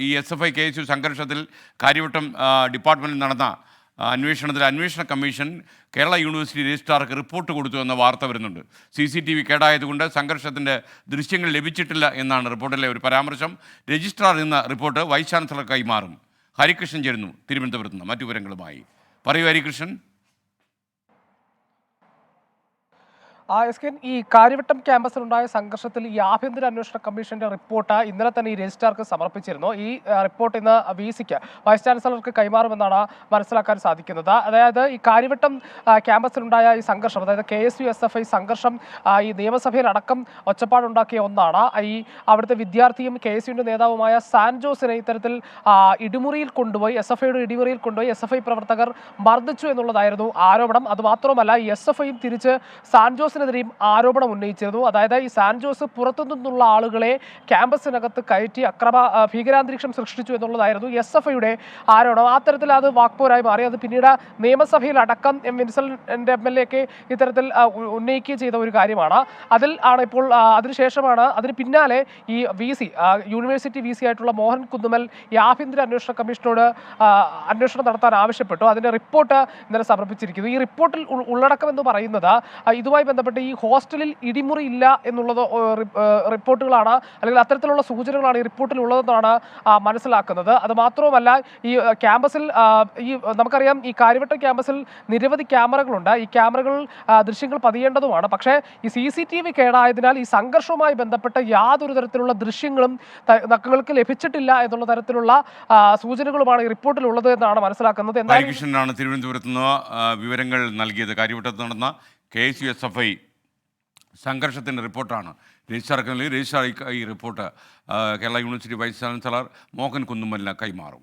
ഈ SFI KSU സംഘർഷത്തിൽ കാര്യവട്ടം ഡിപ്പാർട്ട്മെൻറ്റിൽ നടന്ന അന്വേഷണ കമ്മീഷൻ കേരള യൂണിവേഴ്സിറ്റി രജിസ്ട്രാർക്ക് റിപ്പോർട്ട് കൊടുത്തു എന്ന വാർത്ത വരുന്നുണ്ട്. CCTV കേടായതുകൊണ്ട് സംഘർഷത്തിൻ്റെ ദൃശ്യങ്ങൾ ലഭിച്ചിട്ടില്ല എന്നാണ് റിപ്പോർട്ടിലെ ഒരു പരാമർശം. രജിസ്ട്രാർ എന്ന റിപ്പോർട്ട് വൈസ് ചാൻസലർ കൈമാറും. ഹരികൃഷ്ണൻ ചേരുന്നു തിരുവനന്തപുരത്ത് നിന്ന് മറ്റു വിവരങ്ങളുമായി. പറയൂ ഹരികൃഷ്ണൻ. ഈ കാര്യവട്ടം ക്യാമ്പസിലുണ്ടായ സംഘർഷത്തിൽ ഈ ആഭ്യന്തര അന്വേഷണ കമ്മീഷന്റെ റിപ്പോർട്ട് ഇന്നലെ തന്നെ ഈ രജിസ്ട്രാർക്ക് സമർപ്പിച്ചിരുന്നു. ഈ റിപ്പോർട്ട് ഇന്ന് VC-ക്ക് വൈസ് ചാൻസലർക്ക് കൈമാറുമെന്നാണ് മനസ്സിലാക്കാൻ സാധിക്കുന്നത്. അതായത് ഈ കാര്യവട്ടം ക്യാമ്പസിലുണ്ടായ ഈ സംഘർഷം, അതായത് KSU SFI സംഘർഷം ഈ നിയമസഭയിലടക്കം ഒച്ചപ്പാടുണ്ടാക്കിയ ഒന്നാണ്. ഈ അവിടുത്തെ വിദ്യാർത്ഥിയും KSUവിന്റെ നേതാവുമായ സാൻജോസിനെ ഇത്തരത്തിൽ ഇടിമുറിയിൽ കൊണ്ടുപോയി SFIയുടെ ഇടിമുറിയിൽ കൊണ്ടുപോയി SFI പ്രവർത്തകർ മർദ്ദിച്ചു എന്നുള്ളതായിരുന്നു ആരോപണം. അതുമാത്രമല്ല ഈ SFIയും തിരിച്ച് സാൻജോസിനെതിരെയും ആരോപണം ഉന്നയിച്ചിരുന്നു. അതായത് ഈ സാൻജോസ് പുറത്തുനിന്നുള്ള ആളുകളെ ക്യാമ്പസിനകത്ത് കയറ്റി ഭീകരാന്തരീക്ഷം സൃഷ്ടിച്ചു എന്നുള്ളതായിരുന്നു SFIയുടെ ആരോപണം. ആ തരത്തിൽ അത് വാക്പോരായി മാറി. അത് പിന്നീട് നിയമസഭയിലടക്കം വിൻസെന്റ് MLA ഒക്കെ ഇത്തരത്തിൽ ഉന്നയിക്കുകയും ചെയ്ത ഒരു കാര്യമാണ്. ഇപ്പോൾ അതിനുശേഷമാണ് അതിന് പിന്നാലെ ഈ യൂണിവേഴ്സിറ്റി VC ആയിട്ടുള്ള മോഹൻ കുന്നുമൽ ഈ ആഭ്യന്തര അന്വേഷണ കമ്മീഷനോട് അന്വേഷണം നടത്താൻ ആവശ്യപ്പെട്ടു. അതിന്റെ റിപ്പോർട്ട് ഇന്നലെ സമർപ്പിച്ചിരിക്കുന്നു. ഈ റിപ്പോർട്ടിൽ ഉള്ളടക്കം എന്ന് പറയുന്നത് ഇതുമായി ബന്ധപ്പെട്ട് ഈ ഹോസ്റ്റലിൽ ഇടിമുറി ഇല്ല എന്നുള്ളത് റിപ്പോർട്ടുകളാണ്, അല്ലെങ്കിൽ അത്തരത്തിലുള്ള സൂചനകളാണ് ഈ റിപ്പോർട്ടിൽ ഉള്ളതെന്നാണ് മനസ്സിലാക്കുന്നത്. അത് മാത്രവുമല്ല ഈ ക്യാമ്പസിൽ നമുക്കറിയാം ഈ കാര്യവട്ടം ക്യാമ്പസിൽ നിരവധി ക്യാമറകളുണ്ട്. ഈ ക്യാമറകൾ ദൃശ്യങ്ങൾ പതിയേണ്ടതുമാണ്. പക്ഷേ ഈ CCTV കേടായതിനാൽ ഈ സംഘർഷവുമായി ബന്ധപ്പെട്ട യാതൊരു തരത്തിലുള്ള ദൃശ്യങ്ങളും തങ്ങൾക്ക് ലഭിച്ചിട്ടില്ല എന്നുള്ള തരത്തിലുള്ള സൂചനകളുമാണ് ഈ റിപ്പോർട്ടിൽ ഉള്ളത് എന്നാണ് മനസ്സിലാക്കുന്നത്. എന്തായാലും തിരുവനന്തപുരത്ത് നിന്ന് വിവരങ്ങൾ നൽകിയത്. കാര്യവട്ടത്ത് നടന്ന KSU SFI സംഘർഷത്തിൻ്റെ റിപ്പോർട്ടാണ് രജിസ്ട്രാർ ഈ report Kerala university vice chancellor Mohan കുന്നുമലിന് കൈമാറും.